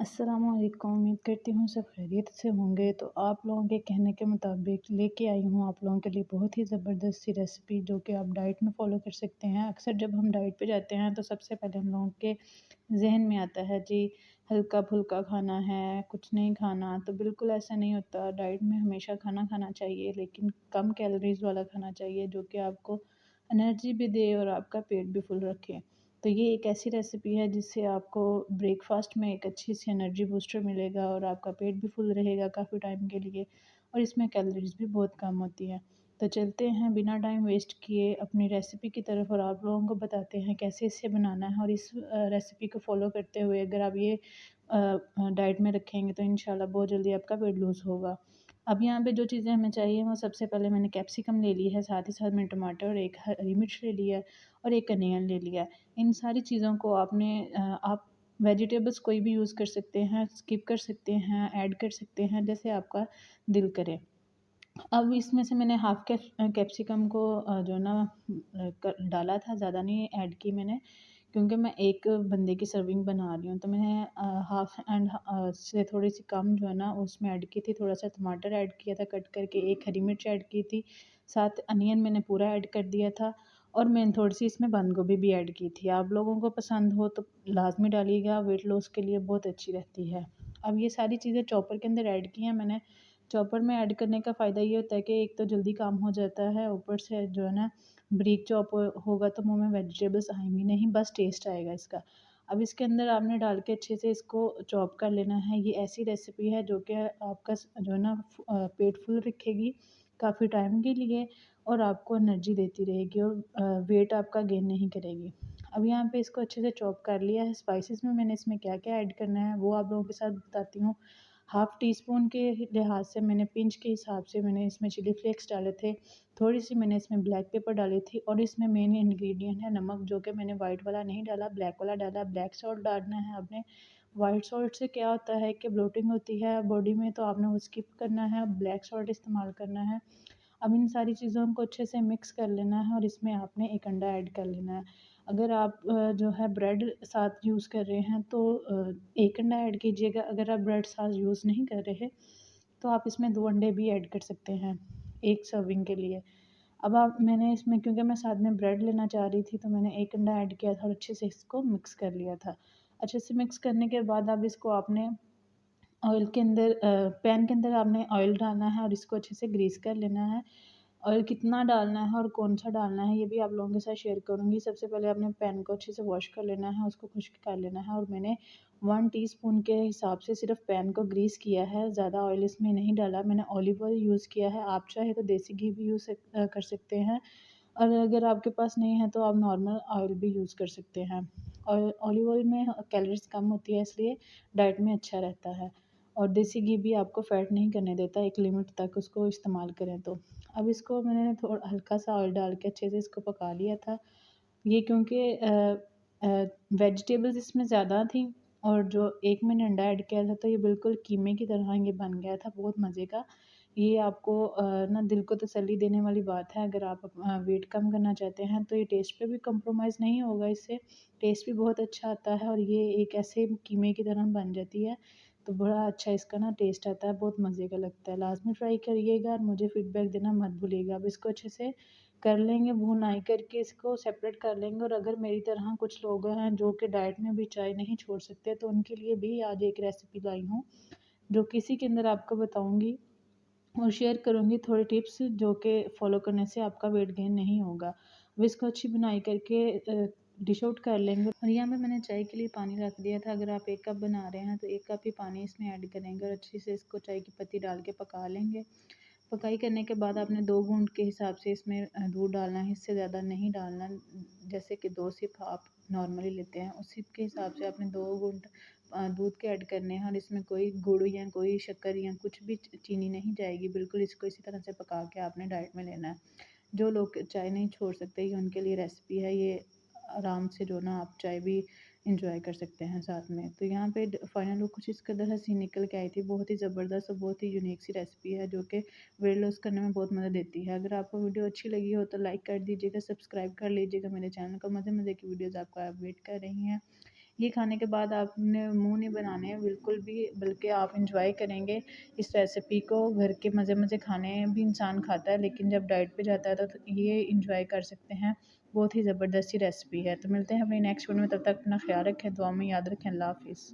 अस्सलामुअलैकुम। उम्मीद करती हूँ सब खैरियत से होंगे। तो आप लोगों के कहने के मुताबिक लेके आई हूँ आप लोगों के लिए बहुत ही ज़बरदस्त सी रेसिपी जो कि आप डाइट में फ़ॉलो कर सकते हैं। अक्सर जब हम डाइट पे जाते हैं तो सबसे पहले हम लोगों के ज़हन में आता है जी हल्का-फुल्का खाना है, कुछ नहीं खाना। तो बिल्कुल ऐसा नहीं होता। डाइट में हमेशा खाना खाना चाहिए, लेकिन कम कैलोरीज़ वाला खाना चाहिए जो कि आपको एनर्जी भी दे और आपका पेट भी फुल रखे। तो ये एक ऐसी रेसिपी है जिससे आपको ब्रेकफ़ास्ट में एक अच्छी सी एनर्जी बूस्टर मिलेगा और आपका पेट भी फुल रहेगा काफ़ी टाइम के लिए, और इसमें कैलोरीज़ भी बहुत कम होती हैं। तो चलते हैं बिना टाइम वेस्ट किए अपनी रेसिपी की तरफ और आप लोगों को बताते हैं कैसे इसे बनाना है। और इस रेसिपी को फ़ॉलो करते हुए अगर आप ये डाइट में रखेंगे तो इंशाल्लाह बहुत जल्दी आपका वेट लूज़ होगा। अब यहाँ पे जो चीज़ें हमें चाहिए वो सबसे पहले मैंने कैप्सिकम ले ली है, साथ ही साथ मैंने टमाटर और एक हरी मिर्च ले लिया है और एक अनियन ले लिया है। इन सारी चीज़ों को आप वेजिटेबल्स कोई भी यूज़ कर सकते हैं, स्किप कर सकते हैं, ऐड कर सकते हैं, जैसे आपका दिल करे। अब इसमें से मैंने हाफ़ कैप्सिकम को जो है ना डाला था, ज़्यादा नहीं ऐड की मैंने, क्योंकि मैं एक बंदे की सर्विंग बना रही हूँ। तो मैंने से थोड़ी-सी कम जो है ना उसमें ऐड की थी, थोड़ा-सा टमाटर ऐड किया था कट करके, एक हरी मिर्च ऐड की थी, साथ अनियन मैंने पूरा ऐड कर दिया था और मैंने थोड़ी-सी इसमें बंद गोभी भी ऐड की थी। आप लोगों को पसंद हो तो लाज़मी डालिएगा, वेट लॉस के लिए बहुत अच्छी रहती है। अब ये सारी चीज़ें चॉपर के अंदर ऐड की हैं मैंने। चॉपर में ऐड करने का फ़ायदा ये होता है कि एक तो जल्दी काम हो जाता है, ऊपर से जो है ना बारीक चॉप होगा तो मुँह में वेजिटेबल्स आएँगी नहीं, बस टेस्ट आएगा इसका। अब इसके अंदर आपने डाल के अच्छे से इसको चॉप कर लेना है। ये ऐसी रेसिपी है जो कि आपका जो है ना पेट फुल रखेगी काफ़ी टाइम के लिए और आपको एनर्जी देती रहेगी और वेट आपका गेन नहीं करेगी। अब यहाँ पे इसको अच्छे से चॉप कर लिया है। स्पाइसेस में मैंने इसमें क्या-क्या ऐड करना है वो आप लोगों के साथ बताती हूँ। हाफ़ टी स्पून के लिहाज से मैंने पिंच के हिसाब से मैंने इसमें चिली फ्लेक्स डाले थे। थोड़ी-सी मैंने इसमें ब्लैक पेपर डाली थी और इसमें मेन इंग्रीडिएंट है नमक, जो कि मैंने व्हाइट वाला नहीं डाला, ब्लैक वाला डाला। ब्लैक सॉल्ट डालना है आपने। व्हाइट सॉल्ट से क्या होता है कि ब्लोटिंग होती है बॉडी में, तो आपने वो स्किप करना है, ब्लैक सॉल्ट इस्तेमाल करना है। अब इन सारी चीज़ों को अच्छे से मिक्स कर लेना है और इसमें आपने एक अंडा ऐड कर लेना है। अगर आप जो है ब्रेड साथ यूज़ कर रहे हैं तो एक अंडा ऐड कीजिएगा। अगर आप ब्रेड साथ यूज़ नहीं कर रहे तो आप इसमें 2 अंडे भी ऐड कर सकते हैं, 1 सर्विंग के लिए। अब आप मैंने इसमें, क्योंकि मैं साथ में ब्रेड लेना चाह रही थी, तो मैंने 1 अंडा ऐड किया था और अच्छे से इसको मिक्स कर लिया था। अच्छे से मिक्स करने के बाद अब इसको आपने ऑयल के अंदर पैन के अंदर आपने ऑयल डालना है और इसको अच्छे से ग्रीस कर लेना है। ऑयल कितना डालना है और कौन-सा डालना है ये भी आप लोगों के साथ शेयर करूँगी। सबसे पहले आपने पैन को अच्छे से वॉश कर लेना है, उसको खुश्क कर लेना है और मैंने 1 टीस्पून के हिसाब से सिर्फ़ पैन को ग्रीस किया है, ज़्यादा ऑयल इसमें नहीं डाला। मैंने ऑलिव ऑयल यूज़ किया है, आप चाहे तो देसी घी भी कर सकते हैं और अगर आपके पास नहीं है तो आप नॉर्मल ऑयल भी यूज़ कर सकते हैं। और ऑलिव ऑयल में कैलोरीज़ कम होती है, इसलिए डाइट में अच्छा रहता है और देसी घी भी आपको फैट नहीं करने देता, एक लिमिट तक उसको इस्तेमाल करें तो। अब इसको मैंने थोड़ा हल्का-सा ऑयल डाल के अच्छे से इसको पका लिया था। ये क्योंकि वेजिटेबल्स इसमें ज़्यादा थी और जो एक मैंने अंडा ऐड किया था तो ये बिल्कुल कीमे की तरह ये बन गया था, बहुत मज़े का। ये आपको ना दिल को तसल्ली देने वाली बात है। अगर आप वेट कम करना चाहते हैं तो ये टेस्ट पे भी कॉम्प्रोमाइज़ नहीं होगा इससे, टेस्ट भी बहुत अच्छा आता है और ये एक ऐसे कीमे की तरह बन जाती है, तो बड़ा अच्छा इसका ना टेस्ट आता है, बहुत मज़े का लगता है। लाज़मी ट्राई करिएगा और मुझे फ़ीडबैक देना मत भूलिएगा। अब इसको अच्छे से कर लेंगे, भुनाई करके इसको सेपरेट कर लेंगे। और अगर मेरी तरह कुछ लोग हैं जो कि डाइट में भी चाय नहीं छोड़ सकते, तो उनके लिए भी आज एक रेसिपी लाई हूँ, जो कि इसी के अंदर आपको बताऊँगी और शेयर करूँगी थोड़े टिप्स जो कि फ़ॉलो करने से आपका वेट गेन नहीं होगा। अब इसको अच्छी बुनाई करके डिश आउट कर लेंगे और यहाँ पे मैंने चाय के लिए पानी रख दिया था। अगर आप 1 कप बना रहे हैं तो 1 कप ही पानी इसमें ऐड करेंगे और अच्छे से इसको चाय की पत्ती डाल के पका लेंगे। पकाई करने के बाद आपने 2 घूंट के हिसाब से इसमें दूध डालना है, इससे ज़्यादा नहीं डालना। जैसे कि 2 सिप आप नॉर्मली लेते हैं, उस सिप के हिसाब से आपने 2 घूंट दूध के ऐड करने हैं और इसमें कोई गुड़ या कोई शक्कर या कुछ भी चीनी नहीं जाएगी। बिल्कुल इसको इसी तरह से पका के आपने डाइट में लेना है। जो लोग चाय नहीं छोड़ सकते, ये उनके लिए रेसिपी है। ये आराम से जो ना आप चाय भी एंजॉय कर सकते हैं साथ में। तो यहाँ पे फाइनल लुक कुछ इस कदर हसीन निकल के आई थी। बहुत ही ज़बरदस्त और बहुत ही यूनिक सी रेसिपी है जो कि वेट लॉस करने में बहुत मदद देती है। अगर आपको वीडियो अच्छी लगी हो तो लाइक कर दीजिएगा, सब्सक्राइब कर लीजिएगा मेरे चैनल को। मज़े-मज़े की वीडियोज़ आपका वेट कर रही हैं। ये खाने के बाद आपने मुंह नहीं बनाने हैं बिल्कुल भी, बल्कि आप इंजॉय करेंगे इस रेसिपी को। घर के मज़े मज़े खाने भी इंसान खाता है, लेकिन जब डाइट पे जाता है तो ये इंजॉय कर सकते हैं। बहुत ही ज़बरदस्त सी रेसिपी है। तो मिलते हैं अपनी नेक्स्ट वीडियो में, तब तक अपना ख्याल रखें, दुआ में याद रखें। अल्लाह हाफ़िज़।